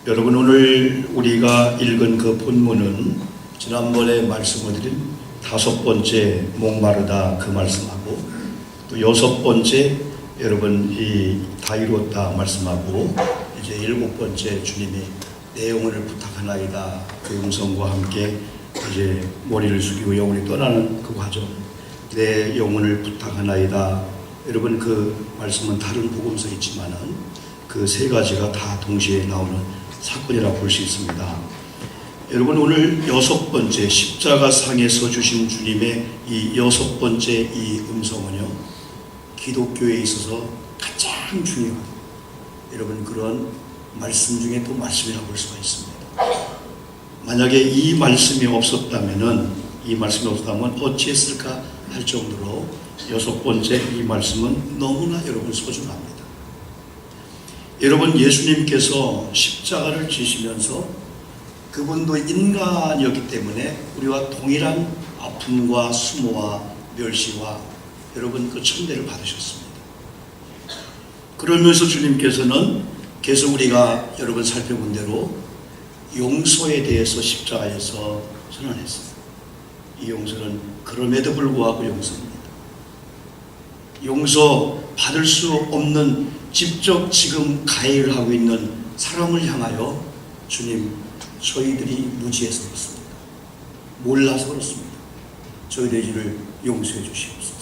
여러분, 오늘 우리가 읽은 그 본문은 지난번에 말씀을 드린 5번째 목마르다 그 말씀하고, 또 6번째 여러분 이 다 이루었다 말씀하고, 이제 7번째 주님이 내 영혼을 부탁하나이다 그 음성과 함께 이제 머리를 숙이고 영혼이 떠나는 그 과정, 내 영혼을 부탁하나이다. 여러분, 그 말씀은 다른 복음서에 있지만은 그 세 가지가 다 동시에 나오는 사건이라 볼 수 있습니다. 여러분, 오늘 6번째 십자가 상에서 주신 주님의 이 6번째 이 음성은요, 기독교에 있어서 가장 중요한 여러분 그런 말씀 중에 또 말씀이라고 볼 수가 있습니다. 만약에 이 말씀이 없었다면 어찌했을까 할 정도로 6번째 이 말씀은 너무나 여러분 소중합니다. 여러분, 예수님께서 십자가를 지시면서 그분도 인간이었기 때문에 우리와 동일한 아픔과 수모와 멸시와 여러분 그 천대를 받으셨습니다. 그러면서 주님께서는 계속 우리가 여러분 살펴본 대로 용서에 대해서 십자가에서 선언했어요. 이 용서는 그럼에도 불구하고 용서입니다. 용서 받을 수 없는 직접 지금 가해를 하고 있는 사람을 향하여 주님, 저희들이 무지해서 그렇습니다. 몰라서 그렇습니다. 저희들의 죄를 용서해 주시옵소서.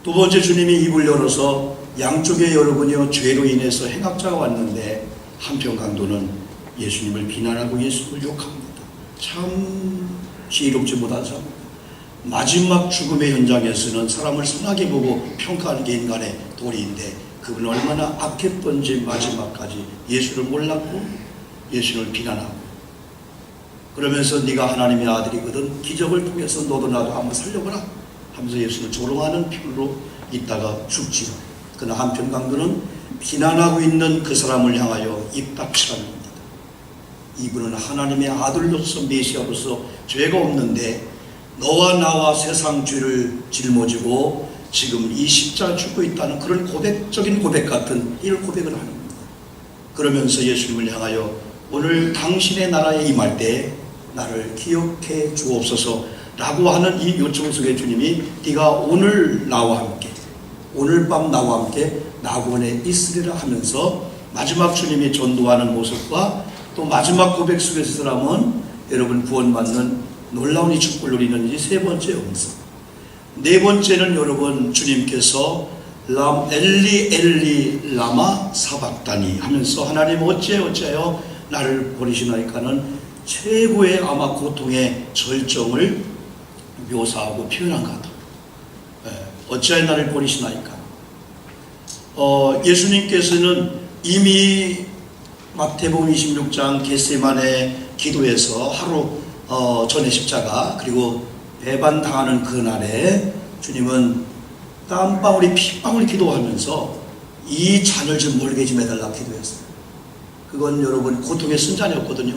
두 번째, 주님이 입을 열어서 양쪽에 여러분이요 죄로 인해서 행악자가 왔는데 한편 강도는 예수님을 비난하고 예수님을 욕합니다. 참 지혜롭지 못한 사람. 마지막 죽음의 현장에서는 사람을 선하게 보고 평가하는 게 인간의 도리인데 그분은 얼마나 악했던지 마지막까지 예수를 몰랐고 예수를 비난하고, 그러면서 네가 하나님의 아들이거든 기적을 통해서 너도 나도 한번 살려보라 하면서 예수를 조롱하는 표로 있다가 죽지요. 그러나 한편 강도는 비난하고 있는 그 사람을 향하여 입 닥치라는 겁니다. 이분은 하나님의 아들로서 메시아로서 죄가 없는데 너와 나와 세상 죄를 짊어지고 지금 이 십자가 죽고 있다는 그런 고백적인 고백 같은 이런 고백을 하는 겁니다. 그러면서 예수님을 향하여 오늘 당신의 나라에 임할 때 나를 기억해 주옵소서 라고 하는 이 요청 속에 주님이 네가 오늘 나와 함께, 오늘 밤 나와 함께 낙원에 있으리라 하면서 마지막 주님이 전도하는 모습과 또 마지막 고백 속에서 사람은 여러분 구원받는 놀라운 이 축복을 누리는 이 세 번째 음성. 네 번째는 여러분 주님께서 엘리 엘리 라마 사박다니 하면서 하나님 어찌하여 나를 버리시나이까는 최고의 아마 고통의 절정을 묘사하고 표현한 것 같아요. 어찌하여 나를 버리시나이까. 예수님께서는 이미 마태복음 26장 겟세마네 기도에서 하루 전에 십자가 그리고 배반 당하는 그날에 주님은 땀방울이 핏방울이 기도하면서 이 잔을 좀 멀게 좀 해달라 기도했어요. 그건 여러분 고통의 순잔이었거든요.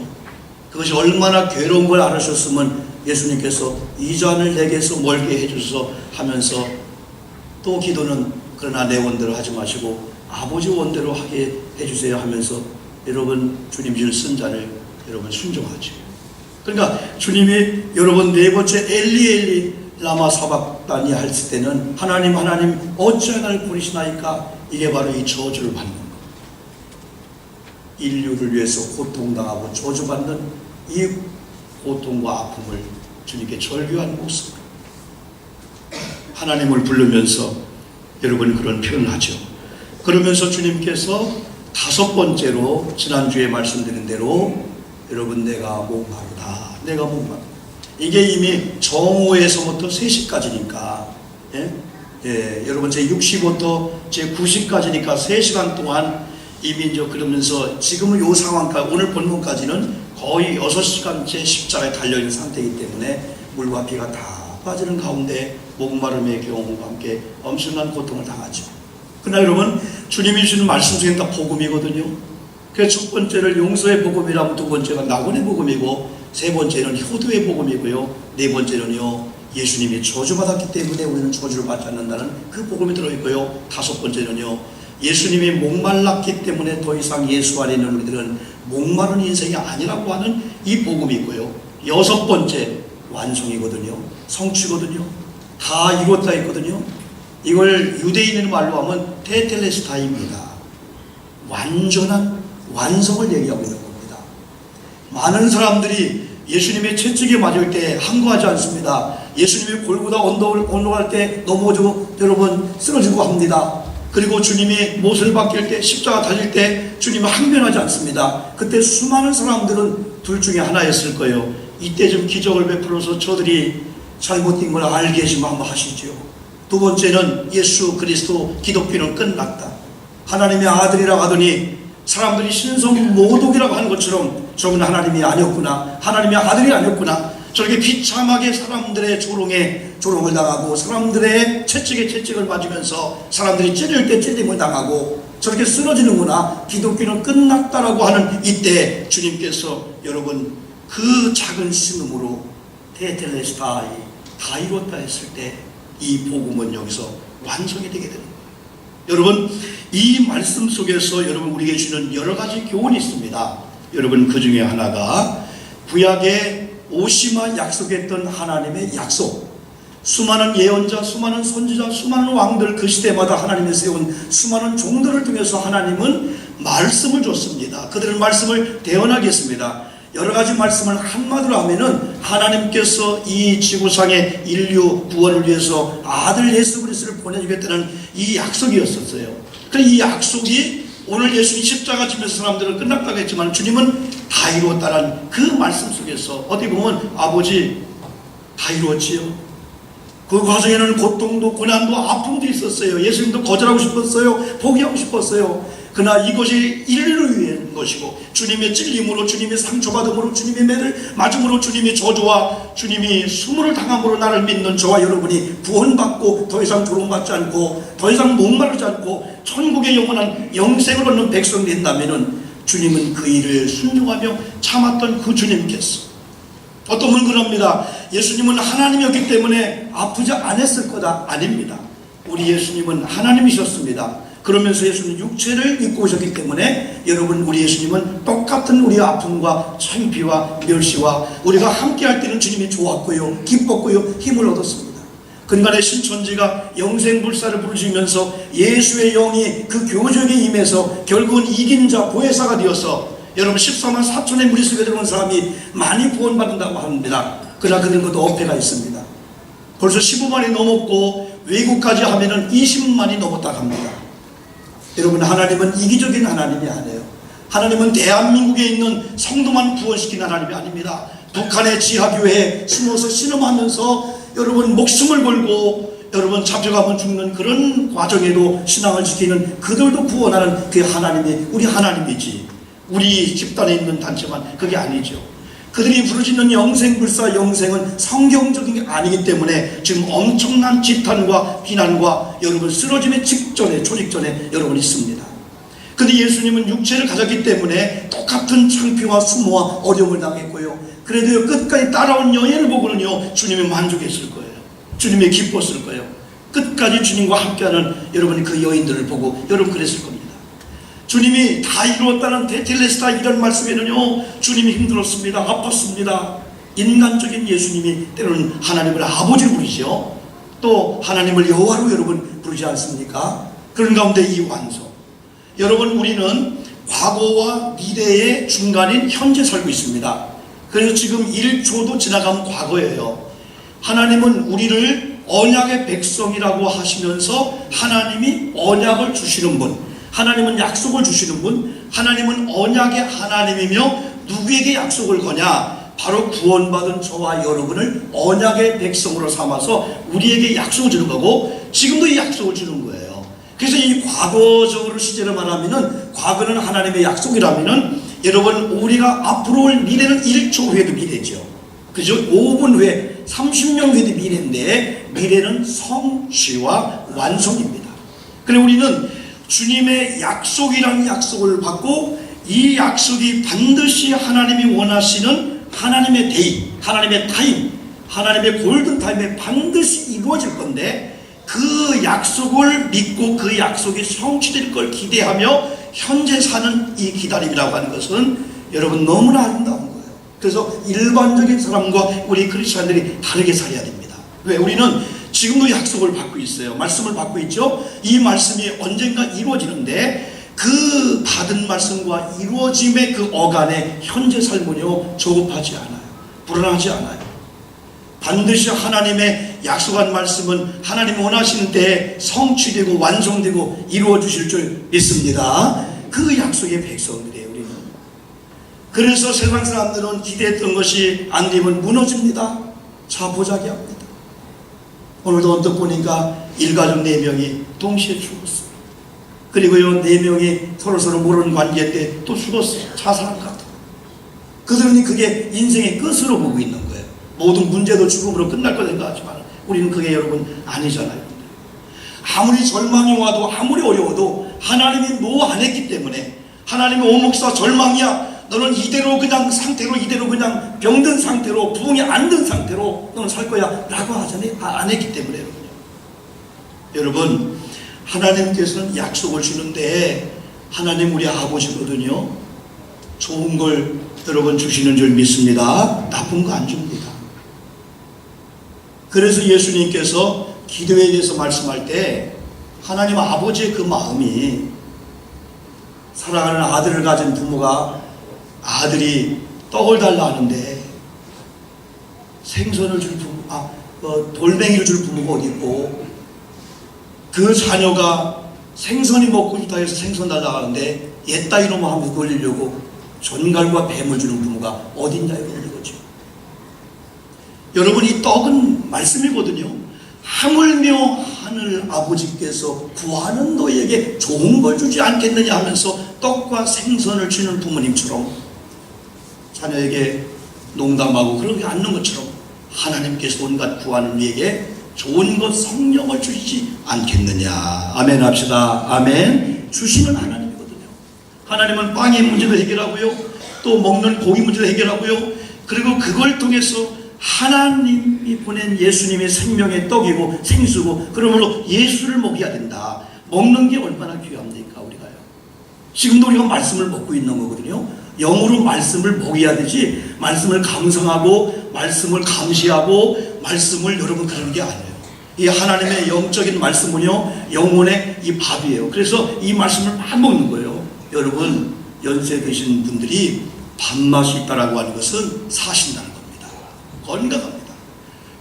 그것이 얼마나 괴로운 걸 알으셨으면 예수님께서 이 잔을 내게서 멀게 해주소서 하면서 또 기도는 그러나 내 원대로 하지 마시고 아버지 원대로 하게 해주세요 하면서 여러분 주님 주신 쓴잔을 여러분 순종하죠. 그러니까 주님이 여러분 네 번째 엘리 엘리 라마 사박다니 할 때는 하나님 어찌하여 나를 버리시나이까, 이게 바로 이 저주를 받는 것, 인류를 위해서 고통당하고 저주받는 이 고통과 아픔을 주님께 절규한 모습, 하나님을 부르면서 여러분 그런 표현을 하죠. 그러면서 주님께서 5번째로 지난주에 말씀드린 대로 여러분 내가 목마르다. 이게 이미 정오에서부터 3시까지니까 여러분 제 60부터 제 90까지니까 3시간 동안 이미 이제 그러면서 지금은 이 상황까지 오늘 본문까지는 거의 6시간째 십자가에 달려있는 상태이기 때문에 물과 피가 다 빠지는 가운데 목마름의 경험과 함께 엄청난 고통을 당하죠. 그러나 여러분 주님이 주는 말씀 중에 다 복음이거든요. 그래서 첫 번째를 용서의 복음이라면 두 번째가 낙원의 복음이고 세 번째는 효도의 복음이고요. 네 번째는요 예수님이 저주받았기 때문에 우리는 저주를 받지 않는다는 그 복음이 들어있고요. 5번째는요 예수님이 목말랐기 때문에 더 이상 예수 안에 있는 우리들은 목마른 인생이 아니라고 하는 이 복음이 있고요. 여섯 번째, 완성이거든요. 성취거든요. 다 이뤘다 했거든요. 이걸 유대인의 말로 하면 테텔레스타입니다. 완전한 완성을 얘기하고 있는 겁니다. 많은 사람들이 예수님의 채찍에 맞을 때 항거하지 않습니다. 예수님이 골고다 언덕을 올라갈 때 넘어지고 여러분 쓰러지고 합니다. 그리고 주님이 못을 박힐 때, 십자가 달릴 때 주님은 항변하지 않습니다. 그때 수많은 사람들은 둘 중에 하나였을 거예요. 이때 좀 기적을 베풀어서 저들이 잘못된 걸 알게 해주면 한번 하시죠. 두 번째는 예수 그리스도 기독교는 끝났다. 하나님의 아들이라고 하더니 사람들이 신성 모독이라고 하는 것처럼 저건 하나님이 아니었구나, 하나님의 아들이 아니었구나, 저렇게 비참하게 사람들의 조롱을 당하고 사람들의 채찍에 채찍을 맞으면서 사람들이 찔릴 때 찔림을 당하고 저렇게 쓰러지는구나, 기독교는 끝났다라고 하는 이때 주님께서 여러분 그 작은 신음으로 테텔레스타이 다 이뤘다 했을 때 이 복음은 여기서 완성이 되게 되는 거예요. 여러분 이 말씀 속에서 여러분 우리에게 주는 여러 가지 교훈이 있습니다. 여러분 그 중에 하나가 구약에 오시마 약속했던 하나님의 약속, 수많은 예언자, 수많은 선지자, 수많은 왕들 그 시대마다 하나님이 세운 수많은 종들을 통해서 하나님은 말씀을 줬습니다. 그들은 말씀을 대언하게 했습니다. 여러 가지 말씀을 한마디로 하면은 하나님께서 이 지구상의 인류 구원을 위해서 아들 예수 그리스도를 보내주겠다는 이 약속이었었어요. 그래서 이 약속이 오늘 예수님 십자가 지면서 사람들은 끝났다고 했지만 주님은 다 이루었다는 그 말씀 속에서 어떻게 보면 아버지 다 이루었지요. 그 과정에는 고통도 고난도 아픔도 있었어요. 예수님도 거절하고 싶었어요. 포기하고 싶었어요. 그러나 이것이 인류를 위한 것이고 주님의 찔림으로, 주님의 상처받음으로, 주님의 매를 맞음으로, 주님의 저주와 주님이 수모를 당함으로 나를 믿는 저와 여러분이 구원받고 더 이상 조롱받지 않고 더 이상 목마르지 않고 천국의 영원한 영생을 얻는 백성이 된다면 주님은 그 일을 순종하며 참았던 그 주님께서 어떤 분은 그럽니다. 예수님은 하나님이었기 때문에 아프지 않았을 거다. 아닙니다. 우리 예수님은 하나님이셨습니다. 그러면서 예수님은 육체를 입고 오셨기 때문에 여러분 우리 예수님은 똑같은 우리의 아픔과 창피와 멸시와 우리가 함께할 때는 주님이 좋았고요, 기뻤고요, 힘을 얻었습니다. 그러니까 신천지가 영생불사를 부르시면서 예수의 영이 그 교적에 임해서 결국은 이긴 자 보혜사가 되어서 여러분 14만 4천의 무리 속에 들어온 사람이 많이 구원받는다고 합니다. 그러나 그런 것도 어폐가 있습니다. 벌써 15만이 넘었고 외국까지 하면은 20만이 넘었다고 합니다. 여러분 하나님은 이기적인 하나님이 아니에요. 하나님은 대한민국에 있는 성도만 구원시키는 하나님이 아닙니다. 북한의 지하교회에 숨어서 신음하면서 여러분 목숨을 걸고 여러분 잡혀가면 죽는 그런 과정에도 신앙을 지키는 그들도 구원하는 그 하나님이 우리 하나님이지 우리 집단에 있는 단체만 그게 아니죠. 그들이 부르짖는 영생불사 영생은 성경적인 게 아니기 때문에 지금 엄청난 지탄과 비난과 여러분 쓰러짐의 직전에 초직전에 여러분 있습니다. 근데 예수님은 육체를 가졌기 때문에 똑같은 창피와 수모와 어려움을 당했고요. 그래도 끝까지 따라온 여인을 보고는요 주님이 만족했을 거예요. 주님이 기뻤을 거예요. 끝까지 주님과 함께하는 여러분이 그 여인들을 보고 여러분 그랬을 겁니다. 주님이 다 이루었다는 테텔레스타 이런 말씀에는요 주님이 힘들었습니다. 아팠습니다. 인간적인 예수님이 때로는 하나님을 아버지로 부르시죠. 또 하나님을 여호와로 여러분 부르지 않습니까? 그런 가운데 이 완성, 여러분 우리는 과거와 미래의 중간인 현재 살고 있습니다. 그래서 지금 1초도 지나가면 과거예요. 하나님은 우리를 언약의 백성이라고 하시면서 하나님이 언약을 주시는 분, 하나님은 약속을 주시는 분, 하나님은 언약의 하나님이며 누구에게 약속을 거냐? 바로 구원받은 저와 여러분을 언약의 백성으로 삼아서 우리에게 약속을 주는 거고 지금도 이 약속을 주는 거예요. 그래서 이 과거적으로 시제를 말하면은 과거는 하나님의 약속이라면은 여러분 우리가 앞으로 올 미래는 1초 후에도 미래죠. 그죠? 5분 후에 30년 후에도 미래인데 미래는 성취와 완성입니다. 그래서 우리는 주님의 약속이라는 약속을 받고 이 약속이 반드시 하나님이 원하시는 하나님의 데이, 하나님의 타임, 하나님의 골든타임에 반드시 이루어질 건데 그 약속을 믿고 그 약속이 성취될 걸 기대하며 현재 사는 이 기다림이라고 하는 것은 여러분 너무나 아름다운 거예요. 그래서 일반적인 사람과 우리 크리스천들이 다르게 살아야 됩니다. 왜? 우리는 지금도 약속을 받고 있어요. 말씀을 받고 있죠. 이 말씀이 언젠가 이루어지는데 그 받은 말씀과 이루어짐의 그 어간에 현재 삶은요 조급하지 않아요. 불안하지 않아요. 반드시 하나님의 약속한 말씀은 하나님 원하시는 때에 성취되고 완성되고 이루어 주실 줄 믿습니다. 그 약속의 백성들이에요, 우리는. 그래서 세상 사람들은 기대했던 것이 안 되면 무너집니다. 자포자기합니다. 오늘도 언뜻 보니까 일가족 4명이 동시에 죽었어요. 그리고요 4명이 서로서로 모르는 관계인데 또 죽었어요. 자살한 것 같아요. 그들은 그게 인생의 끝으로 보고 있는 거예요. 모든 문제도 죽음으로 끝날 거 생각하지만 우리는 그게 여러분 아니잖아요. 아무리 절망이 와도 아무리 어려워도 하나님이 노 안 했기 때문에 하나님이 오 목사 절망이야. 너는 이대로 그냥 상태로 이대로 그냥 병든 상태로 부흥이 안 든 상태로 너는 살 거야 라고 하잖아요. 안 했기 때문에 여러분 하나님께서는 약속을 주는데 하나님 우리 아버지거든요. 좋은 걸 여러분 주시는 줄 믿습니다. 나쁜 거 안 줍니다. 그래서 예수님께서 기도에 대해서 말씀할 때 하나님 아버지의 그 마음이 사랑하는 아들을 가진 부모가 아들이 떡을 달라 하는데 생선을 줄 부모, 돌멩이를 줄 부모가 어디 있고 그 자녀가 생선이 먹고 싶다 해서 생선 달라 하는데 옛다 이놈아 하면서 돌리려고 전갈과 뱀을 주는 부모가 어딨냐 이거죠. 여러분 이 떡은 말씀이거든요. 하물며 하늘 아버지께서 구하는 너에게 좋은 걸 주지 않겠느냐 하면서 떡과 생선을 주는 부모님처럼 자녀에게 농담하고 그러지 않는 것처럼 하나님께서 온갖 구하는 우리에게 좋은 것 성령을 주시지 않겠느냐. 아멘 합시다. 아멘. 주시는 하나님이거든요. 하나님은 빵의 문제도 해결하고요. 또 먹는 고기 문제도 해결하고요. 그리고 그걸 통해서 하나님이 보낸 예수님의 생명의 떡이고 생수고 그러므로 예수를 먹여야 된다. 먹는 게 얼마나 귀합니까 우리가요. 지금도 우리가 말씀을 먹고 있는 거거든요. 영으로 말씀을 먹여야 되지 말씀을 감상하고 말씀을 감시하고 말씀을 여러분 그러는 게 아니에요. 이 하나님의 영적인 말씀은요 영혼의 이 밥이에요. 그래서 이 말씀을 막 먹는 거예요. 여러분 연세 드신 분들이 밥맛이 있다라고 하는 것은 사신다는 겁니다. 건강합니다.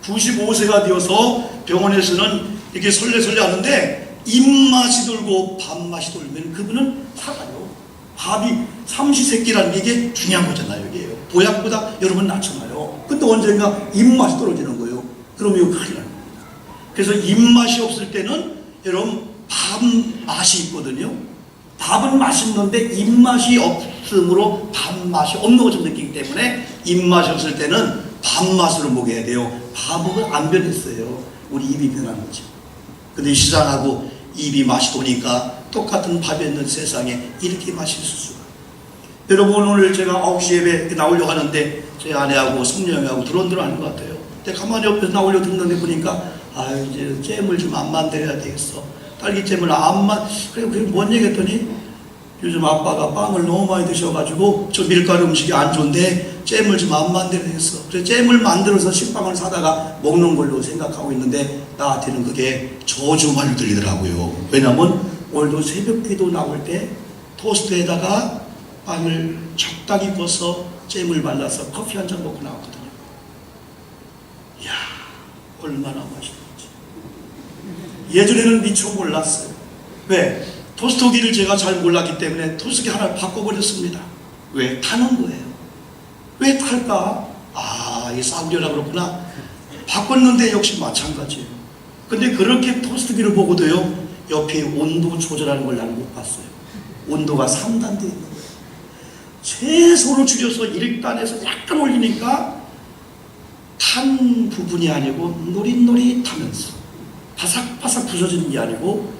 95세가 되어서 병원에서는 이렇게 설레설레 하는데 입맛이 돌고 밥맛이 돌면 그분은 살아요. 밥이 삼시세끼라는 게 이게 중요한 거잖아요. 이게 보약보다 여러분 낫잖아요. 근데 언젠가 입맛이 떨어지는 거예요. 그러면 이거 큰일 납니다. 그래서 입맛이 없을 때는 여러분 밥맛이 있거든요. 밥은 맛있는데 입맛이 없으므로 밥맛이 없는 것처럼 느끼기 때문에 입맛이 없을 때는 밥맛으로 먹여야 돼요. 밥은 안 변했어요. 우리 입이 변한 거죠. 근데 시장하고 입이 맛이 도니까 똑같은 밥이었는 세상에 이렇게 맛이 있을 수가. 여러분 오늘 제가 9시 예배 나오려고 하는데 제 아내하고 성령하고 드론드론 하는 것 같아요. 근데 가만히 옆에서 나오려고 듣는데 보니까 이제 잼을 좀 안 만들어야 되겠어. 딸기잼을 그래 뭔 얘기 했더니 요즘 아빠가 빵을 너무 많이 드셔가지고 저 밀가루 음식이 안 좋은데 잼을 좀 안 만들어야 되겠어. 그래서 잼을 만들어서 식빵을 사다가 먹는 걸로 생각하고 있는데 나한테는 그게 저주말로 들리더라고요. 왜냐면 오늘도 새벽기도 나올 때 토스트에다가 빵을 적당히 벗어 잼을 발라서 커피 한 잔 먹고 나왔거든요. 이야 얼마나 맛있는지. 예전에는 미처 몰랐어요. 왜? 토스트기를 제가 잘 몰랐기 때문에 토스트기 하나 바꿔버렸습니다. 왜? 타는 거예요. 왜 탈까? 이게 싸우려나 그렇구나. 바꿨는데 역시 마찬가지예요. 근데 그렇게 토스트기를 보고도요 옆에 온도 조절하는 걸 나는 못 봤어요. 온도가 3단 되어 있는 거예요. 최소로 줄여서 1단에서 약간 올리니까 탄 부분이 아니고 노릿노릿하면서 바삭바삭 부서지는 게 아니고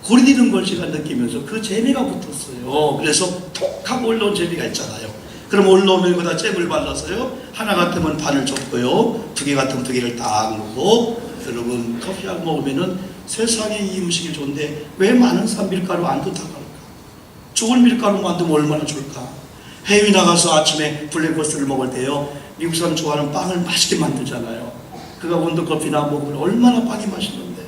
고리되는 걸 제가 느끼면서 그 재미가 붙었어요. 그래서 톡 하고 올라온 재미가 있잖아요. 그럼 올라오면 거기다 잼을 발라서요 하나 같으면 반을 접고요 2개 같으면 2개를 딱 넣고 여러분 커피 한 먹으면은 세상에 이 음식이 좋은데 왜 많은 사람 밀가루 안 좋다고 할까? 좋은 밀가루 만들면 얼마나 좋을까? 해외 나가서 아침에 블랙버스트를 먹을 때요, 미국 사람 좋아하는 빵을 맛있게 만들잖아요. 그가 원두커피나 먹으면 얼마나 빵이 맛있는데.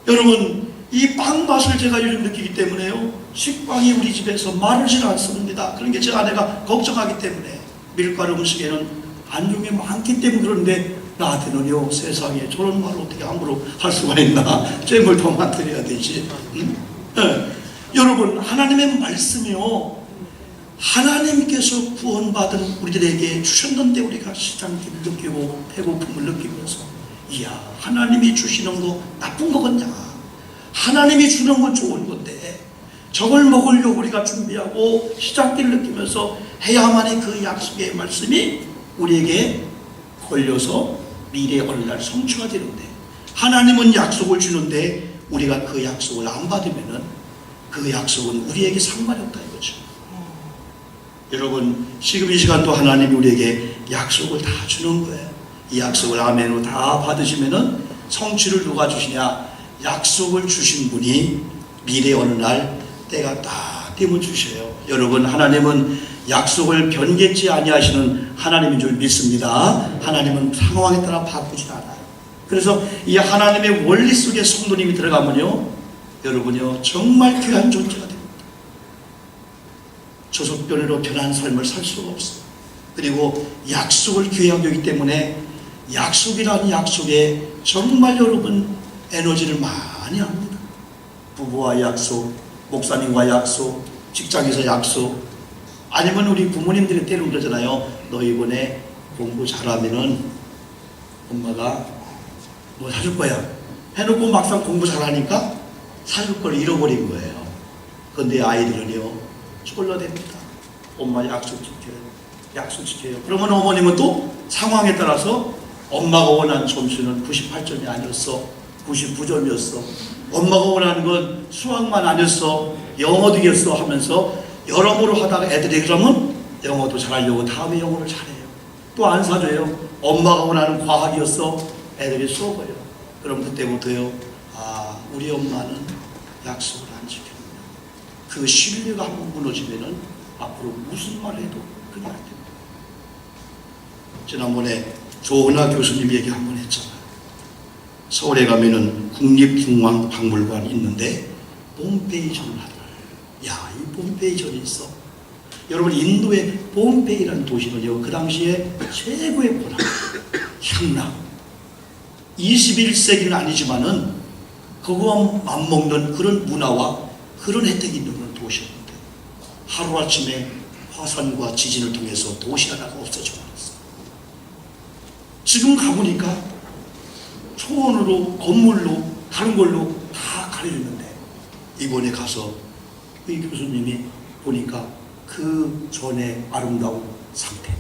여러분, 이 빵 맛을 제가 요즘 느끼기 때문에요, 식빵이 우리 집에서 마르질 않습니다. 그런 게 제 아내가 걱정하기 때문에. 밀가루 음식에는 안 좋은 게 많기 때문에. 그런데 나한테는요, 세상에 저런 말을 어떻게 함부로 할 수가 있나. 잼을 더 만들어야 되지. 응? 네. 여러분, 하나님의 말씀이요, 하나님께서 구원받은 우리들에게 주셨는데 우리가 시장기를 느끼고 배고픔을 느끼면서, 이야, 하나님이 주시는 거 나쁜 거겠냐, 하나님이 주는 건 좋은 건데 저걸 먹으려고 우리가 준비하고 시장기를 느끼면서 해야만이 그 약속의 말씀이 우리에게 걸려서 미래의 어느 날 성취가 되는데, 하나님은 약속을 주는데 우리가 그 약속을 안 받으면은 그 약속은 우리에게 상관이 없다 이거죠. 여러분, 지금 이 시간도 하나님이 우리에게 약속을 다 주는 거예요. 이 약속을 아멘으로 다 받으시면은 성취를 누가 주시냐? 약속을 주신 분이 미래 어느 날 때가 딱 되면 주셔요. 여러분, 하나님은 약속을 변개치 아니하시는 하나님인 줄 믿습니다. 하나님은 상황에 따라 바꾸지 않아요. 그래서 이 하나님의 원리 속에 성도님이 들어가면요, 여러분요, 정말 귀한 존재가 됩니다. 조석변으로 변한 삶을 살 수가 없어요. 그리고 약속을 귀하게 여기기 때문에 약속이라는 약속에 정말 여러분 에너지를 많이 합니다. 부부와 약속, 목사님과 약속, 직장에서 약속, 아니면 우리 부모님들이 때로 그러잖아요. 너 이번에 공부 잘하면은 엄마가 뭐 사줄 거야 해놓고 막상 공부 잘하니까 사줄 걸 잃어버린 거예요. 그런데 아이들은요, 쫄라댑니다. 엄마 약속 지켜요, 약속 지켜요. 그러면 어머님은 또 상황에 따라서 엄마가 원하는 점수는 98점이 아니었어, 99점이었어. 엄마가 원하는 건 수학만 아니었어, 영어도겠어 하면서 여러모로 하다가 애들이 그러면 영어도 잘하려고 다음에 영어를 잘해요. 또 안 사줘요. 엄마가 원하는 과학이었어, 애들이 쏘고요. 그럼 그때부터요, 아, 우리 엄마는 약속을 안 지켰구나. 그 신뢰가 한번 무너지면은 앞으로 무슨 말을 해도 그게 안 됩니다. 지난번에 조은하 교수님 얘기 한번 했잖아요. 서울에 가면은 국립중앙박물관 있는데 폼페이전을 하더라고요. 야, 이 폼페이전이 있어. 여러분, 인도의 폼페이라는 도시는요, 그 당시에 최고의 문화, 향락, 21세기는 아니지만은 그거와 맞먹는 그런 문화와 그런 혜택이 있는 그런 도시였는데, 하루아침에 화산과 지진을 통해서 도시 하나가 없어져 버렸어요. 지금 가보니까 초원으로, 건물로, 다른 걸로 다 가려졌는데, 이번에 가서 이 교수님이 보니까 그 전에 아름다운 상태,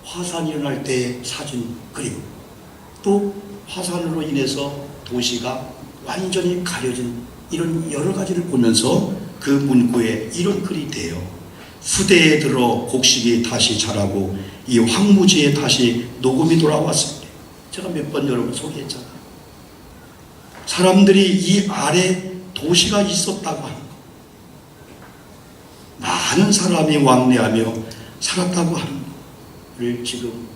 화산이 일어날 때의 사진, 그림, 또 화산으로 인해서 도시가 완전히 가려진 이런 여러 가지를 보면서 그 문구에 이런 글이 돼요. 후대에 들어 곡식이 다시 자라고 이 황무지에 다시 녹음이 돌아왔습니다. 제가 몇 번 여러분 소개했잖아요. 사람들이 이 아래 도시가 있었다고 하는 거, 많은 사람이 왕래하며 살았다고 하는 거를 지금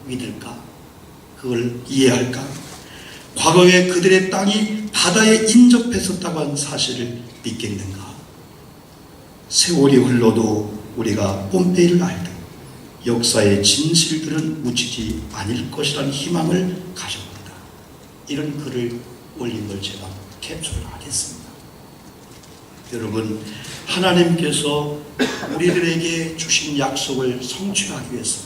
믿을까? 그걸 이해할까? 과거에 그들의 땅이 바다에 인접했었다고 하는 사실을 믿겠는가? 세월이 흘러도 우리가 폼페이를 알듯 역사의 진실들은 묻히지 않을 것이라는 희망을 가져본다. 이런 글을 올린 걸 제가 캡처를 하겠습니다. 여러분, 하나님께서 우리들에게 주신 약속을 성취하기 위해서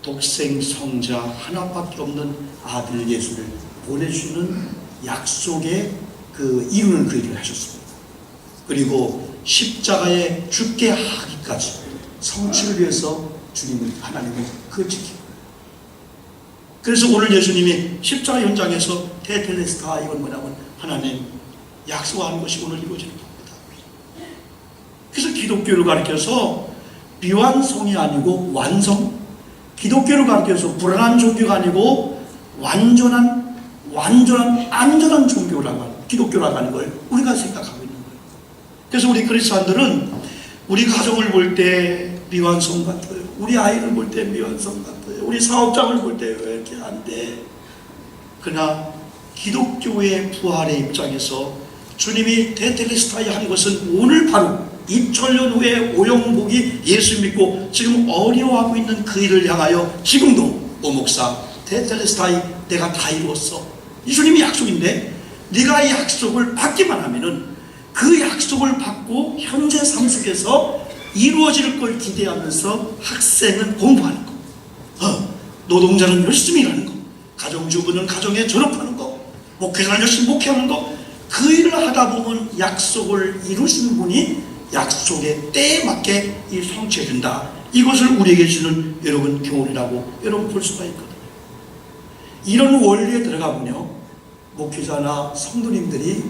독생 성자 하나밖에 없는 아들 예수를 보내주는 약속의 그 이루는 그 일을 하셨습니다. 그리고 십자가에 죽게 하기까지 성취를 위해서 주님은, 하나님은 그 지키고, 그래서 오늘 예수님이 십자가 현장에서 테텔레스타, 이건 뭐냐면 하나님 약속하는 것이 오늘 이루어지는 겁니다. 그래서 기독교를 가르쳐서 비완성이 아니고 완성, 기독교를 가르쳐서 불안한 종교가 아니고 안전한 종교라고, 기독교라고 하는 걸 우리가 생각하고 있는 거예요. 그래서 우리 그리스도인들은 우리 가정을 볼 때 미완성 같아요. 우리 아이를 볼 때 미완성 같아요. 우리 사업장을 볼 때 왜 이렇게 안 돼? 그러나 기독교의 부활의 입장에서 주님이 테텔레스타이 한 것은 오늘 바로 2000년 후에 오영복이 예수 믿고 지금 어려워하고 있는 그 일을 향하여 지금도 오목사 테텔레스타이 내가 다 이루었어. 이 주님이 약속인데 네가 이 약속을 받기만 하면은 그 약속을 받고 현재 삶 속에서 이루어질 걸 기대하면서 학생은 공부하는 거, 노동자는 열심히 일하는 거, 가정주부는 가정에 전업하는 거, 목회자는 열심히 목회하는 거, 그 일을 하다 보면 약속을 이루신 분이 약속의 때에 맞게 이 성취해 준다. 이것을 우리에게 주는 여러분 교훈이라고 여러분 볼 수가 있거든요. 이런 원리에 들어가면요, 목회자나 성도님들이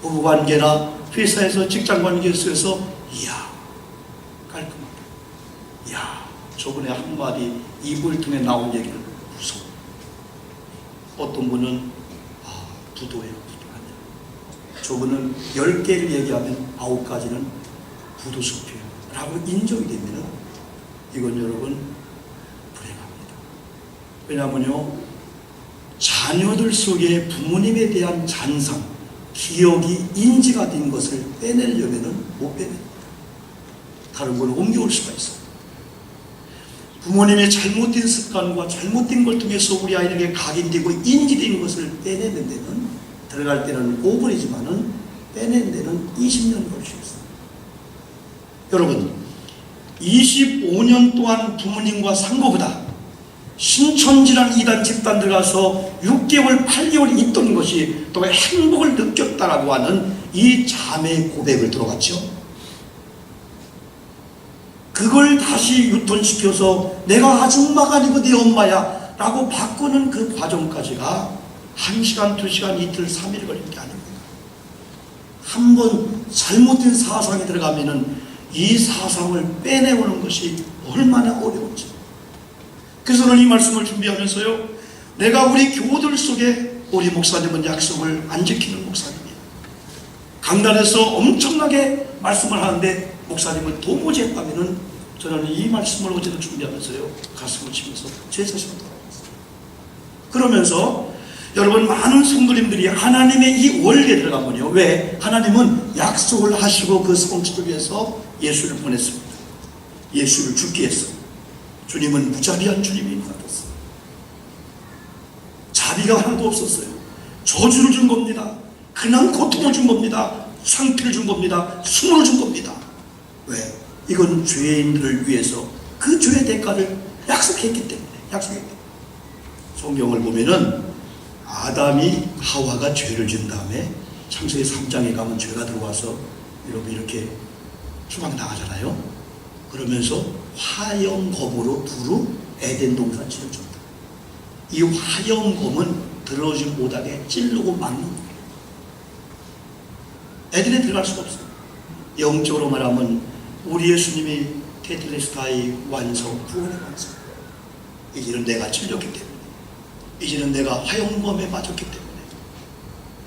부부관계나 회사에서 직장관계에서 이야 깔끔하다, 이야 저번에 한마디 입을 통해 나온 얘기를 무서워. 어떤 분은 부도예요, 부도. 저분은 10개를 얘기하면 9가지는 부도숲이에요 라고 인정이 되면 이건 여러분 불행합니다. 왜냐하면요, 자녀들 속에 부모님에 대한 잔상, 기억이 인지가 된 것을 빼내려면 못 빼냅니다. 다른 걸로 옮겨올 수가 있어요. 부모님의 잘못된 습관과 잘못된 걸 통해서 우리 아이에게 각인되고 인지된 것을 빼내는 데는 들어갈 때는 5분이지만은 빼내는 데는 20년 걸릴 수 있어요. 여러분, 25년 동안 부모님과 산 것보다 신천지라는 이단 집단 들어가서 6개월, 8개월 있던 것이 또 행복을 느꼈다라고 하는 이 자매의 고백을 들어봤죠. 그걸 다시 유턴시켜서 내가 아줌마가 아니고 네 엄마야 라고 바꾸는 그 과정까지가 1시간, 2시간, 이틀, 3일 걸리는 게 아닙니다. 한번 잘못된 사상에 들어가면은 이 사상을 빼내오는 것이 얼마나 어려운지. 그래서 오늘 이 말씀을 준비하면서요, 내가 우리 교우들 속에 우리 목사님은 약속을 안 지키는 목사님이에요. 강단에서 엄청나게 말씀을 하는데 목사님은 도무지 했다면은 저는 이 말씀을 어제도 준비하면서요 가슴을 치면서 제 자신을 돌아봤어요. 그러면서 여러분, 많은 성도님들이 하나님의 이 원리에 들어가면요, 왜? 하나님은 약속을 하시고 그 성취를 위해서 예수를 보냈습니다. 예수를 죽게 했어요. 주님은 무자비한 주님인 것 같았어요. 자비가 하나도 없었어요. 저주를 준 겁니다. 그냥 고통을 준 겁니다. 상태를 준 겁니다. 숨을 준 겁니다. 왜? 이건 죄인들을 위해서 그 죄의 대가를 약속했기 때문에. 성경을 보면은 아담이 하와가 죄를 지은 다음에 창세기 3장에 가면 죄가 들어와서 여러분 이렇게 추방당하잖아요. 그러면서 화염검으로 두루 에덴 동산 찔러줍니다. 이 화염검은 들어오지 못하게 찌르고 막는 거예요. 에덴에 들어갈 수가 없어요. 영적으로 말하면 우리 예수님이 테텔레스타이 완성, 구원의 완성. 이제는 내가 찔렸기 때문에, 이제는 내가 화염검에 맞았기 때문에,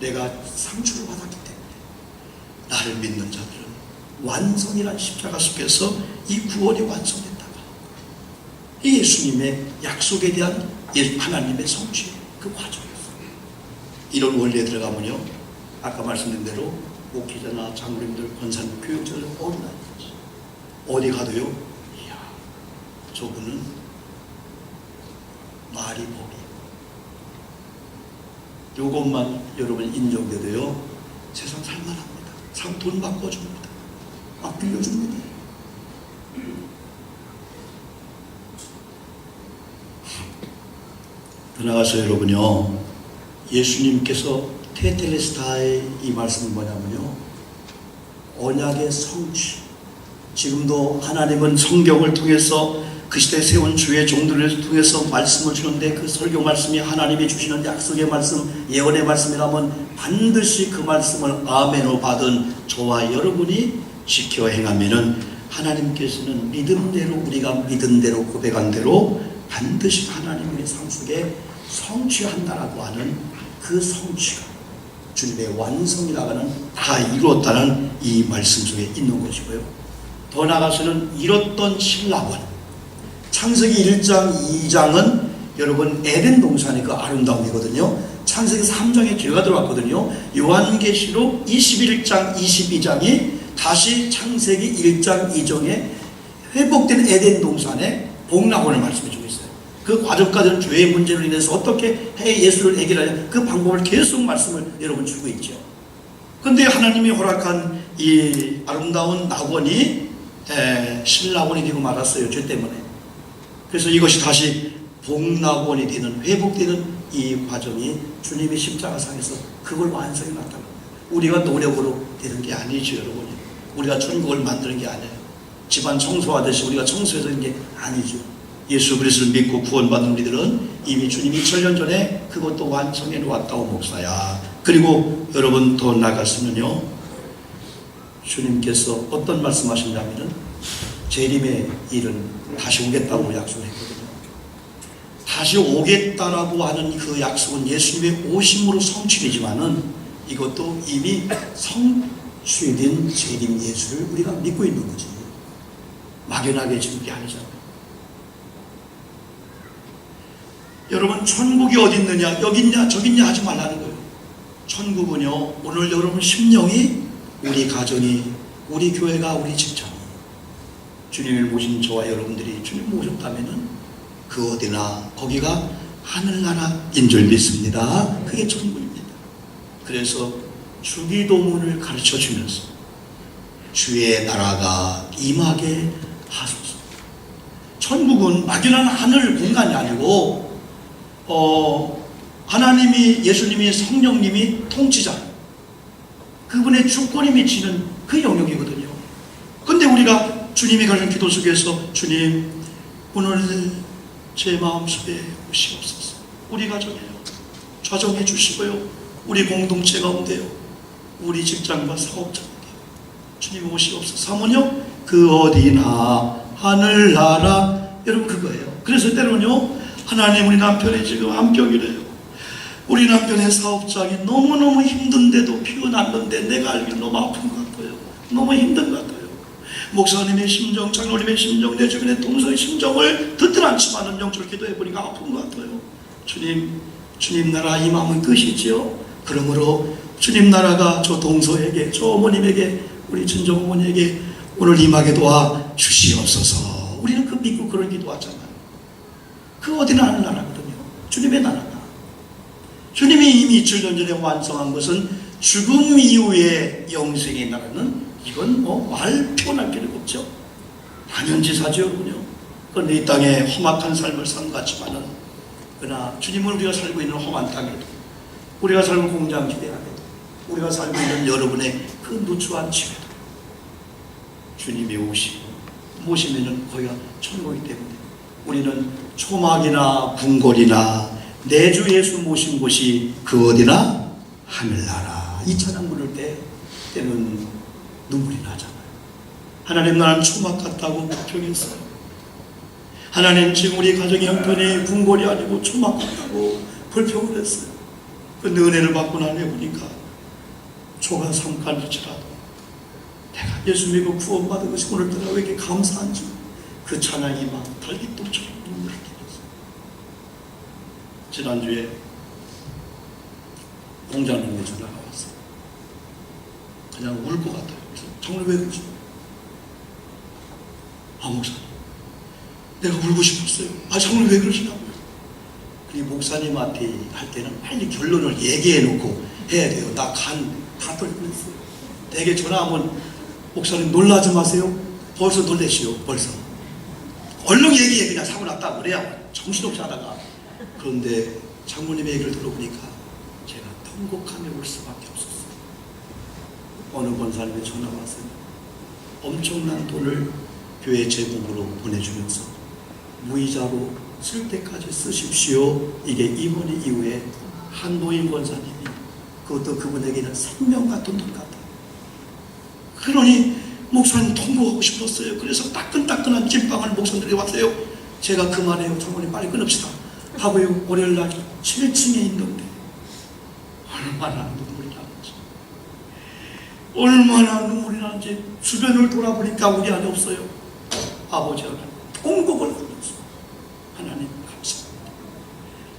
내가 상처를 받았기 때문에 나를 믿는 자들은 완성이란 십자가 속에서 이 구원이 완성된다. 이 예수님의 약속에 대한 하나님의 성취, 그 과정이었어요. 이런 원리에 들어가면요, 아까 말씀드린 대로 목회자나 장로님들, 권사님, 교육자들 어린아이들 어디 가도요, 이야 저분은 말이 법이에요. 요것만 여러분 인정돼도요 세상 살만합니다. 참 돈 바꿔줍니다. 막 빌려줍니다. 더 나가서 여러분요, 예수님께서 테텔레스타의 이 말씀은 뭐냐면요, 언약의 성취. 지금도 하나님은 성경을 통해서 그 시대에 세운 주의 종들을 통해서 말씀을 주는데, 그 설교 말씀이 하나님이 주시는 약속의 말씀, 예언의 말씀이라면 반드시 그 말씀을 아멘으로 받은 저와 여러분이 지켜 행하면은 하나님께서는 믿음대로, 우리가 믿은 대로 고백한 대로 반드시 하나님 우리 삶 속에 성취한다라고 하는 그 성취가 주님의 완성이 나가는 다 이루었다는 이 말씀 속에 있는 것이고요. 더 나아가서는 이뤘던 신라원, 창세기 1장 2장은 여러분 에덴 동산의 그 아름다움이거든요. 창세기 3장에 죄가 들어왔거든요. 요한계시록 21장 22장이 다시 창세기 1장 2장에 회복된 에덴 동산의 복락원을 말씀해 주고 있어요. 그 과정까지는 죄의 문제로 인해서 어떻게 예수를 해결하냐 그 방법을 계속 말씀을 여러분 주고 있죠. 그런데 하나님이 허락한 이 아름다운 낙원이 신낙원이 되고 말았어요. 죄 때문에. 그래서 이것이 다시 복낙원이 되는, 회복되는 이 과정이 주님의 십자가상에서 그걸 완성해 놨다는 거예요. 우리가 노력으로 되는 게 아니죠, 여러분. 우리가 천국을 만드는 게 아니에요. 집안 청소하듯이 우리가 청소해서 되는 게 아니죠. 예수 그리스도를 믿고 구원받는 우리들은 이미 주님이 2000년 전에 그것도 완성해 놓았다고 목사야. 그리고 여러분 더 나갔으면요, 주님께서 어떤 말씀하셨냐면은 재림의 일은 다시 오겠다고 약속을 했거든요. 다시 오겠다라고 하는 그 약속은 예수님의 오심으로 성취되지만은 이것도 이미 성취된 재림 예수를 우리가 믿고 있는 거지. 막연하게 지는 게 아니잖아요. 여러분 천국이 어디 있느냐, 여기 있냐 저기 있냐 하지 말라는 거예요. 천국은요, 오늘 여러분 심령이, 우리 가정이, 우리 교회가, 우리 직장이 주님을 모신 저와 여러분들이 주님 모셨다면은 그 어디나 거기가 하늘나라인 줄 믿습니다. 그게 천국입니다. 그래서 주기도문을 가르쳐 주면서 주의 나라가 임하게 하소서. 천국은 막연한 하늘 공간이 아니고 하나님이, 예수님이, 성령님이 통치자, 그분의 주권이 미치는 그 영역이거든요. 근데 우리가 주님이 가르친 기도 속에서 주님 오늘 제 마음속에 오시옵소서. 우리 가정에요, 좌정해 주시고요, 우리 공동체 가운데요, 우리 직장과 사업자에게 주님 오시옵소서. 사모님요, 그 어디나 하늘나라, 여러분 그거예요. 그래서 때로는요, 하나님 우리 남편이 지금 암병이래요. 우리 남편의 사업장이 너무너무 힘든데도 피어났는데 내가 알기로 너무 아픈 것 같아요. 너무 힘든 것 같아요. 목사님의 심정, 장로님의 심정, 내 주변의 동서의 심정을 듣질 않지만은 영적으로 기도해보니까 아픈 것 같아요. 주님 나라 임하면 끝이지요. 그러므로 주님 나라가 저 동서에게, 저 어머님에게, 우리 친정 어머니에게 오늘 임하게 도와 주시옵소서. 우리는 그 믿고 그런 기도하잖아요. 그 어디나 하는 나라거든요. 주님의 나라가. 주님이 이미 2000년 전에 완성한 것은 죽음 이후의 영생의 나라는, 이건 말 표현할 필요가 없죠. 당연지사죠, 여러분요. 그런데 이 땅에 험악한 삶을 산 것 같지만은, 그러나 주님은 우리가 살고 있는 험한 땅에도, 우리가 살고 공장 기대하게도, 우리가 살고 있는 여러분의 그 누추한 집에도 주님이 오시고 모시면은 거기가 천국이기 때문에 우리는 초막이나 궁궐이나 내 주 예수 모신 곳이 그 어디나 하늘나라, 이 찬양 부를 때는 눈물이 나잖아요. 하나님 나라는 초막 같다고 표현했어요. 하나님 지금 우리 가정의 형편이 궁궐이 아니고 초막 같다고 불평을 했어요. 근데 은혜를 받고 나니 보니까 초가 삼간일지라도 내가 예수 믿고 구원받은 것이 오늘따라 왜 이렇게 감사한지, 그 찬양이 막 달깃돌처럼 눈물을 흘렸어요. 지난주에 공장님의 전화가 왔어요. 그냥 울 것 같아요. 그래서 정말 왜 그러지? 목사님, 내가 울고 싶었어요. 정말 왜 그러시냐고요. 그리고 목사님한테 할 때는 빨리 결론을 얘기해 놓고 해야 돼요. 나 간 다 떨고 있어요. 되게 전화하면 목사님 놀라지 마세요. 벌써 놀래시오. 벌써 얼른 얘기해. 그냥 사고 났다 그래야 정신없이 하다가. 그런데 장모님의 얘기를 들어보니까 제가 통곡하며 울 수밖에 없었어요. 어느 권사님의 전화가 왔어요. 엄청난 돈을 교회 제공으로 보내주면서 무이자로 쓸 때까지 쓰십시오. 이게 이번이 이후에 한노인 권사님이, 그것도 그분에게는 생명 같은 돈 같아요. 그러니 목사님 통보하고 싶었어요. 그래서 따끈따끈한 찐빵을 목사님들이 왔어요. 제가 그 말해요. 장모님 빨리 끊읍시다. 하고요. 월요일날 7층에 있는데 얼마나 눈물이 나는지, 얼마나 눈물이 나는지 주변을 돌아보니까 우리 안에 없어요. 아버지 하나님 통곡을 하면서 하나님 감사합니다.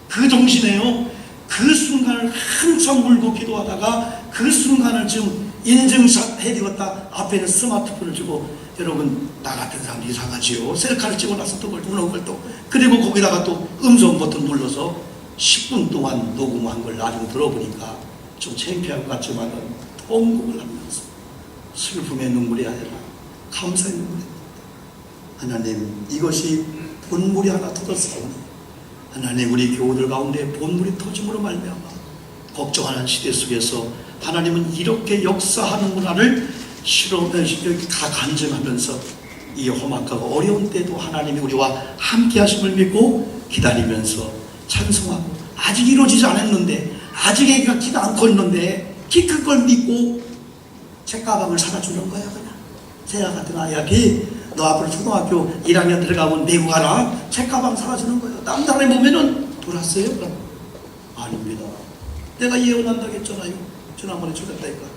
그 정신에요, 그 순간을 한참 울고 기도하다가 그 순간을 지금 인증샷 해드렸다 앞에는 스마트폰을 주고, 여러분 나 같은 사람 이상하지요. 셀카를 찍어 놨어 또 누르는 걸 또, 그리고 거기다가 또 음성 버튼 눌러서 10분 동안 녹음한 걸 나중에 들어보니까 좀 창피할 것 같지만 통곡을 하면서 슬픔의 눈물이 아니라 감사의 눈물입니다. 하나님, 이것이 본물이 하나 터졌사오니 하나님, 우리 교우들 가운데 본물이 터짐으로 말미암아 걱정하는 시대 속에서 하나님은 이렇게 역사하는 문화를 실험하면서 다 간증하면서 이 험악하고 어려운 때도 하나님이 우리와 함께 하심을 믿고 기다리면서 찬송하고, 아직 이루어지지 않았는데, 아직 애기가 키도 안 컸는데 키 큰 걸 믿고 책가방을 사다 주는 거야. 그냥 세아 같은 아이한테 너 앞으로 초등학교 1학년 들어가면 미국 가라, 책가방 사다 주는 거예요. 남다른 보면은 돌았어요? 그럼 아닙니다. 내가 예언한다고 했잖아요. 지난번에 초대했다니까.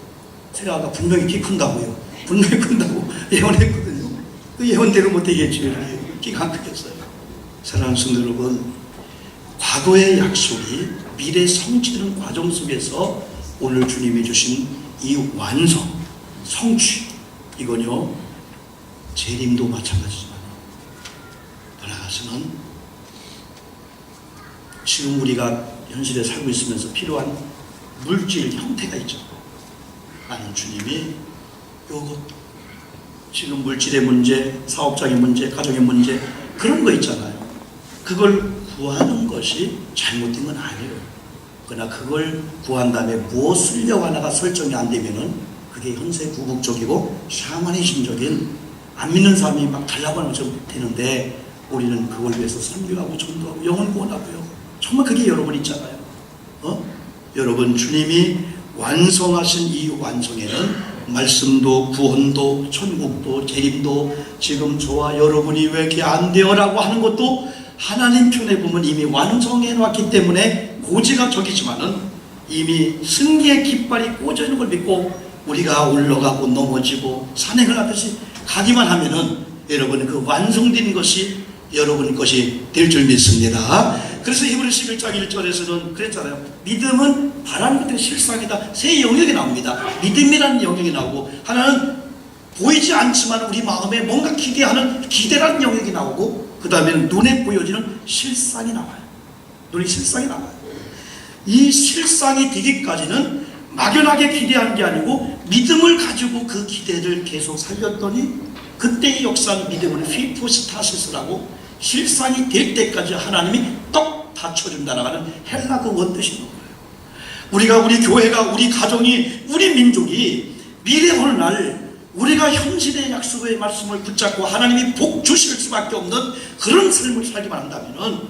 세아가 분명히 키 큰다고요. 분명히 큰다고 예언했거든요. 그 예언대로 못되겠지. 키가 안 크겠어요. 사랑하는 성도 여러분, 과거의 약속이 미래 성취되는 과정 속에서 오늘 주님이 주신 이 완성, 성취, 이건요 재림도 마찬가지지만 나아가서는 지금 우리가 현실에 살고 있으면서 필요한 물질 형태가 있죠. 나는 주님이 요것, 지금 물질의 문제, 사업장의 문제, 가정의 문제, 그런 거 있잖아요. 그걸 구하는 것이 잘못된 건 아니에요. 그러나 그걸 구한 다음에 무엇을 쓰려고 하나가 설정이 안 되면은 그게 현세 구국적이고 샤머니즘적인, 안 믿는 사람이 막 달라고 하는 것처럼 되는데, 우리는 그걸 위해서 선교하고 전도하고 영혼 구원하고요. 정말 그게 여러분 있잖아요. 여러분, 주님이 완성하신 이 완성에는 말씀도 구원도 천국도 재림도 지금 저와 여러분이 왜 이렇게 안 돼요라고 하는 것도 하나님 편에 보면 이미 완성해 놨기 때문에 고지가 적이지만은 이미 승리의 깃발이 꽂아 있는 걸 믿고 우리가 올라가고 넘어지고 산행을 하듯이 가기만 하면은 여러분 그 완성된 것이 여러분 것이 될 줄 믿습니다. 그래서 히브리서 11장 1절에서는 그랬잖아요. 믿음은 바라는 것들의 실상이다. 세 영역이 나옵니다. 믿음이라는 영역이 나오고, 하나는 보이지 않지만 우리 마음에 뭔가 기대하는 기대라는 영역이 나오고, 그 다음에는 눈에 보여지는 실상이 나와요. 눈이 실상이 나와요. 이 실상이 되기까지는 막연하게 기대한 게 아니고 믿음을 가지고 그 기대를 계속 살렸더니, 그때의 역사는 믿음은 휘포스타시스라고 실상이 될 때까지 하나님이 떡 받쳐준다는 헬라 그 원뜻이 있는 거예요. 우리가, 우리 교회가, 우리 가정이, 우리 민족이 미래 어느 날 우리가 현실의 약속의 말씀을 붙잡고 하나님이 복 주실 수밖에 없는 그런 삶을 살기만 한다면은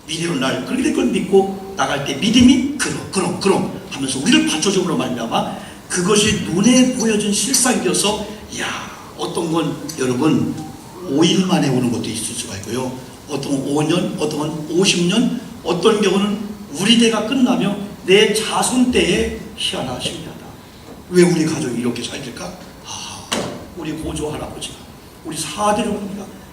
미래 어느 날 그렇게 될 걸 믿고 나갈 때 믿음이 그럼 하면서 우리를 받쳐줌으로 말미암아 그것이 눈에 보여진 실상이 되어서, 어떤 건 여러분 5일 만에 오는 것도 있을 수가 있고요. 어떤 건 5년, 어떤 건 50년, 어떤 경우는 우리 대가 끝나며 내 자손 때에 희한하다, 신기하다. 왜 우리 가족이 이렇게 잘 될까? 우리 고조 할아버지가, 우리 사대로가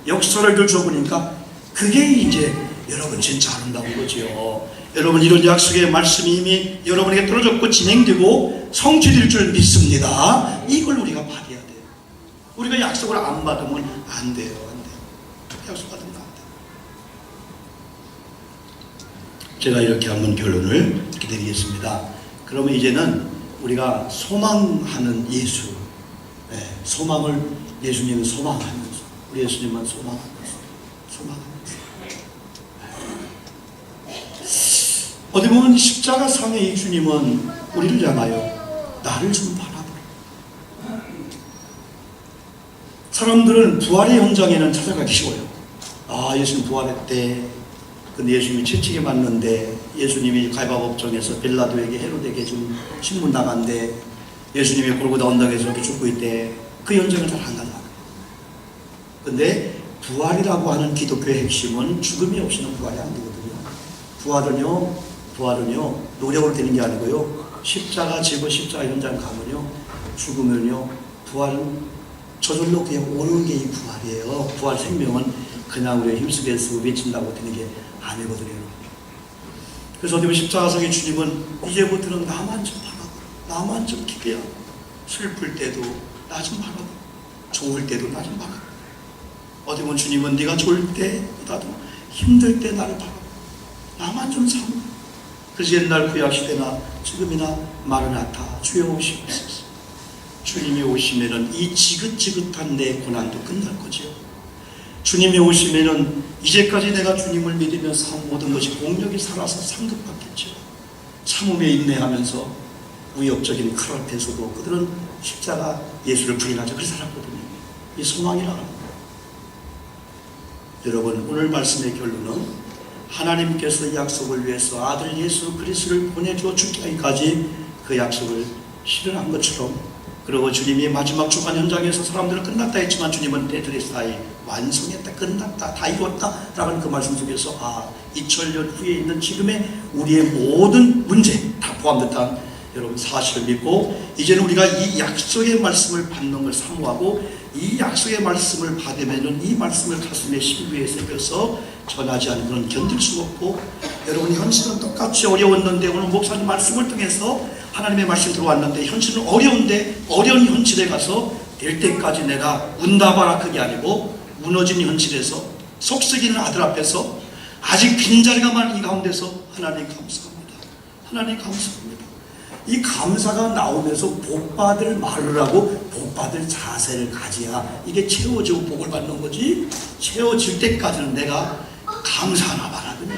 역사를 펼쳐보니까 그게 이제 여러분 진짜 아름다운 거지요. 여러분, 이런 약속의 말씀이 이미 여러분에게 떨어졌고 진행되고 성취될 줄 믿습니다. 이걸 우리가 받아야 돼요. 우리가 약속을 안 받으면 안 돼요. 약속 받으면 안 돼요. 제가 이렇게 한번 결론을 이렇게 드리겠습니다. 그러면 이제는 우리가 소망하는 예수, 소망을, 예수님은 소망하면서, 우리 예수님만 소망하면서. 어디 보면 십자가 상의 이 주님은 우리를 향하여 나를 좀 바라보라. 사람들은 부활의 현장에는 찾아가기 쉬워요. 예수님 부활했대. 근데 예수님이 채찍에 맞는데, 예수님이 가이바법정에서 빌라도에게, 헤로데에게 지금 신문 나간대. 예수님이 골고다 언덕에서 이렇게 죽고 있대. 그 현장을 잘 안 가잖아. 근데 부활이라고 하는 기독교의 핵심은 죽음이 없이는 부활이 안 되거든요. 부활은요, 노력으로 되는 게 아니고요, 십자가 지고 십자가 현장 가면요, 죽으면요, 부활은 저절로 그냥 오는 게 이 부활이에요. 부활 생명은 그냥 우리가 힘쓰게서 외친다고 되는 게 아니거든요. 그래서 어디 보면 십자가상의 주님은 이제부터는 나만 좀 바라봐, 나만 좀 기대하고, 슬플 때도 나 좀 바라봐, 좋을 때도 나 좀 바라봐. 어디 보면 주님은 네가 좋을 때보다도 힘들 때 나를 바라봐, 나만 좀 참아. 그래서 옛날 구약 시대나 지금이나 마르나타, 주여 오시옵소서. 주님이 오시면은 이 지긋지긋한 내 고난도 끝날 거지요. 주님이 오시면은 이제까지 내가 주님을 믿으면서 한 모든 것이 공력이 살아서 상급받겠죠. 참음에 인내하면서 위협적인 칼 앞에서도 그들은 십자가 예수를 부인하죠. 그렇게 살았거든요. 이 소망이라 합니다. 여러분, 오늘 말씀의 결론은 하나님께서 이 약속을 위해서 아들 예수 그리스도를 보내주어 죽기까지 그 약속을 실현한 것처럼, 그리고 주님이 마지막 주관 현장에서 사람들은 끝났다 했지만 주님은 테트레스다이 완성했다, 끝났다, 다 이뤘다 라는 그 말씀 속에서 2000년 후에 있는 지금의 우리의 모든 문제 다 포함됐다는 여러분 사실을 믿고, 이제는 우리가 이 약속의 말씀을 받는 걸 사모하고, 이 약속의 말씀을 받으면 이 말씀을 가슴에 신부에 새겨서 전하지 않으면 그런 견딜 수가 없고, 여러분 현실은 똑같이 어려웠는데 오늘 목사님 말씀을 통해서 하나님의 말씀이 들어왔는데 현실은 어려운데 어려운 현실에 가서 될 때까지 내가 운다바라 그게 아니고 무너진 현실에서 속썩이는 아들 앞에서 아직 빈자리가 많은 이 가운데서 하나님 감사합니다, 하나님 감사합니다. 이 감사가 나오면서 복받을 말을 하고 복받을 자세를 가져야 이게 채워지고 복을 받는 거지, 채워질 때까지는 내가 감사하나 봐라 그냥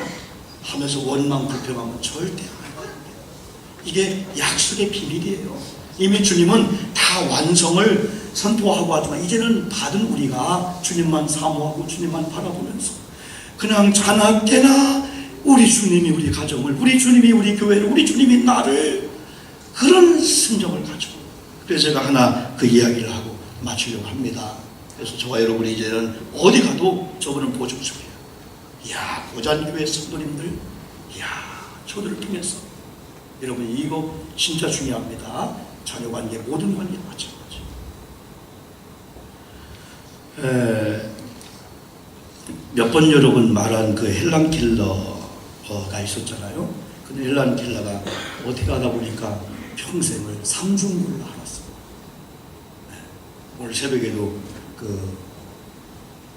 하면서 원망 불평하면 절대 안 합니다. 이게 약속의 비밀이에요. 이미 주님은 다 완성을 선포하고 하지만 이제는 받은 우리가 주님만 사모하고 주님만 바라보면서 그냥 자나깨나 우리 주님이 우리 가정을, 우리 주님이 우리 교회를, 우리 주님이 나를, 그런 심정을 가지고, 그래서 제가 하나 그 이야기를 하고 마치려고 합니다. 그래서 저와 여러분이 이제는 어디 가도 저분은 보증성이에요. 이야, 고잔교회 성도님들, 이야, 저들을 통해서 여러분 이거 진짜 중요합니다. 자녀관계, 모든 관계 마찬가지. 몇 번 여러분 말한 그 헬란 킬러가 있었잖아요. 근데 헬란 킬러가 어떻게 하다 보니까 평생을 삼중물로 알았어요. 오늘 새벽에도 그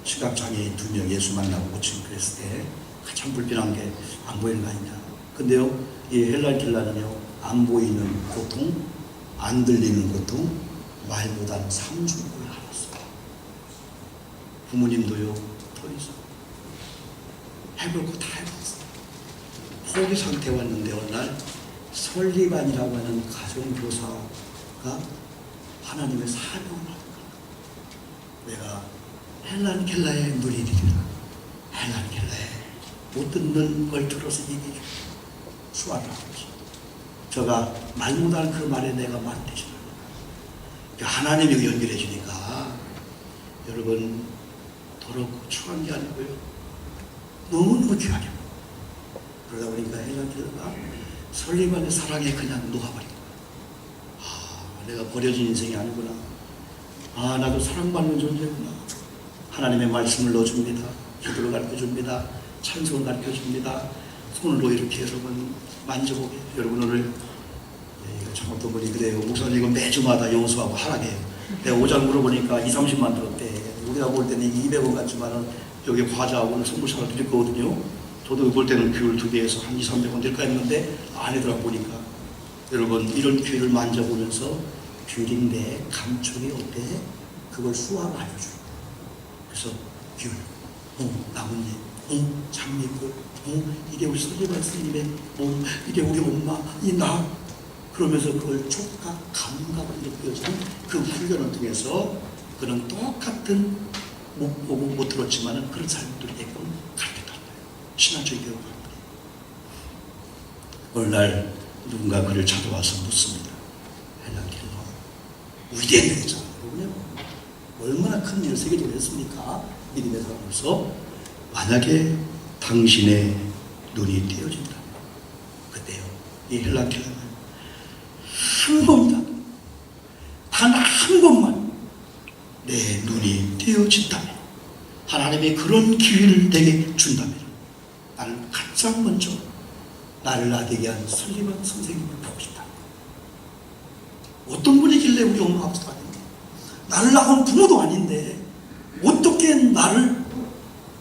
시각장애인 2명 예수 만나고 고침 그랬을 때 가장 불편한 게 안 보이는 거 아니냐. 근데요, 이 헬란 킬러는요, 안 보이는 고통, 안 들리는 고통, 말보다는 삼중물을 알았어요. 부모님도요, 더 이상 해볼 거 다 해봤어요. 포기 상태에 왔는데 어느 날 설리반이라고 하는 가정교사가 하나님의 사명을 하는 거예요. 내가 헬란 켈라의 누리들이라, 헬란 켈라의 못 듣는 걸 들어서 얘기해줘. 수화를 하고 있어. 저가 말 못하는 그 말에 내가 말 대신하는 거예요. 하나님이 연결해 주니까 여러분 더럽고 추한 게 아니고요, 너무너무 귀하게 보여. 그러다 보니까 헬란 켈라가 설리반의 사랑에 그냥 녹아버린 거야. 내가 버려진 인생이 아니구나. 나도 사랑받는 존재구나. 하나님의 말씀을 넣어줍니다. 기도를 가르쳐줍니다. 찬송을 가르쳐줍니다. 손으로 이렇게 여러분 만져보게. 여러분 오늘 참 어떤 분이 그래요. 목사님 이거 매주마다 용서하고 하락해요. 내가 5장 물어보니까 20-30만 들었대. 우리가 볼 때는 200원 같지만은 여기 과자하고 오늘 선물상을 드릴 거거든요. 저도 볼 때는 귤 2개에서 한 200-300원 될까 했는데 아니더라 보니까, 여러분 이런 귤을 만져보면서 귤인데 감촉이 어때? 그걸 수학 알려줘요. 그래서 귤, 나뭇잎, 장미꽃, 이게 우리 설리반 스님의 이게 우리 엄마, 이 나, 그러면서 그걸 촉각, 감각을 느껴지는 그 훈련을 통해서 그런 똑같은 못 보고 못 들었지만은 그런 삶들이 되게끔 가르쳐달라요. 신앙적인 교육을 합니다. 어느 날 누군가 그를 찾아와서 묻습니다. 헬란 킬러, 위대한 일이잖아요. 얼마나 큰 일을 세계적으로 했습니까? 믿음의 사람으로서. 만약에 당신의 눈이 띄어진다. 그때요, 이 헬라킬라는 한 번이라도, 단 한 번만 내 눈이 띄어진다면, 하나님이 그런 기회를 내게 준다면, 나는 가장 먼저 나를 나대게 한 설리반 선생님을 보고 싶다. 어떤 분이길래 우리 엄마 아버지도 아닌데, 나를 낳은 부모도 아닌데, 어떻게 나를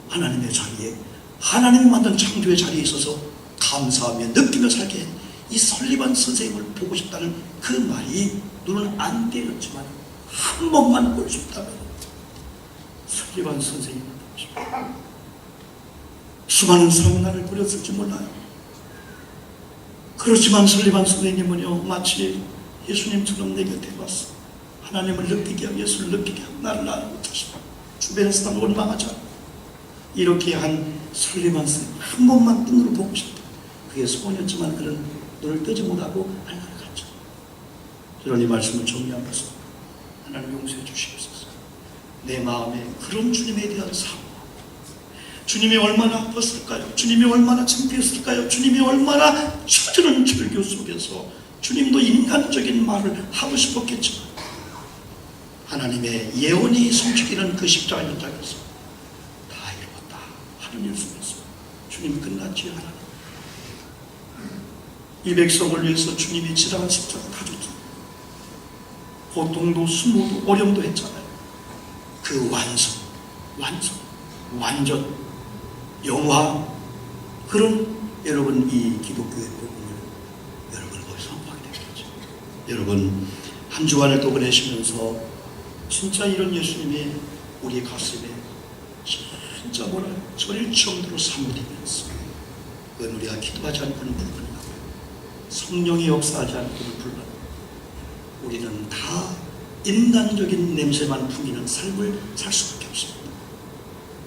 하나님의 자리에, 하나님이 만든 창조의 자리에 있어서 감사하며 느끼며 살게 한 이 설리반 선생님을 보고 싶다는 그 말이 눈은 안 띄었지만 한 번만 보고 싶다면 설리반 선생님을 보고 싶다. 수많은 사람은 나를 버렸을지 몰라요. 그렇지만 설리반 선생님은요, 마치 예수님처럼 내 곁에 와서 하나님을 느끼게 하고 예수를 느끼게 하고 나를 알고 못하시고 주변의 사람을 원망하지 않고 이렇게 한 설리반 선생님 한 번만 눈으로 보고 싶다. 그게 소원이었지만 그런 눈을 뜨지 못하고 하나를 갔죠. 저는 이 말씀을 정리하면서 하나님 용서해 주시옵소서. 내 마음에 그런 주님에 대한 사랑, 주님이 얼마나 아팠을까요? 주님이 얼마나 창피했을까요? 주님이 얼마나 처절한 절교 속에서 주님도 인간적인 말을 하고 싶었겠지만 하나님의 예언이 성취되는 그 십자가 현장에서 다 이루었다 하는 일 속에서 주님 끝났지요. 하나님 이 백성을 위해서 주님이 지당한 십자가 다 줬죠. 고통도 수모도 어려움도 했잖아요. 그 완성, 완전, 영화, 그런 여러분 이 기독교의 복음을 여러분 거기서 선포하게 되겠죠. 여러분 한 주간을 또 보내시면서 진짜 이런 예수님이 우리 가슴에 진짜 절정도로 사모되면서 그건 우리가 기도하지 않고는 불가능하고요. 성령이 역사하지 않고는 불가능하고 우리는 다 인간적인 냄새만 풍기는 삶을 살 수밖에 없습니다.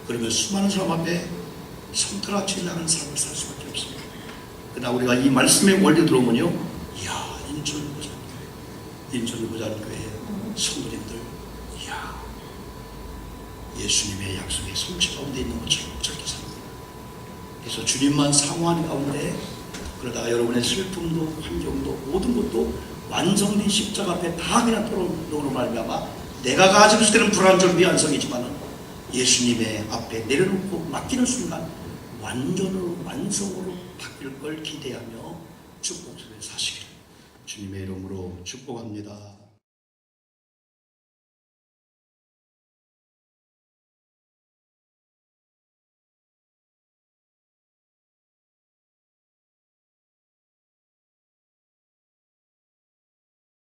그러면 수많은 사람 앞에 손가락질 나는 삶을 살 수밖에 없습니다. 그러나 우리가 이 말씀의 원리 들어오면요, 이야, 인천구장교회 성도님들, 이야, 예수님의 약속의 성취 가운데 있는 것처럼 저렇게 삽니다. 그래서 주님만 사모하는 가운데 그러다가 여러분의 슬픔도 환경도 모든 것도 완성된 십자가 앞에 다 그냥 떨어놓으로 말미암아 내가 가지고 있을 때는 불완전 미완성이지만 예수님의 앞에 내려놓고 맡기는 순간 완전으로 완성으로 바뀔 걸 기대하며 축복 속에 사시기를 주님의 이름으로 축복합니다.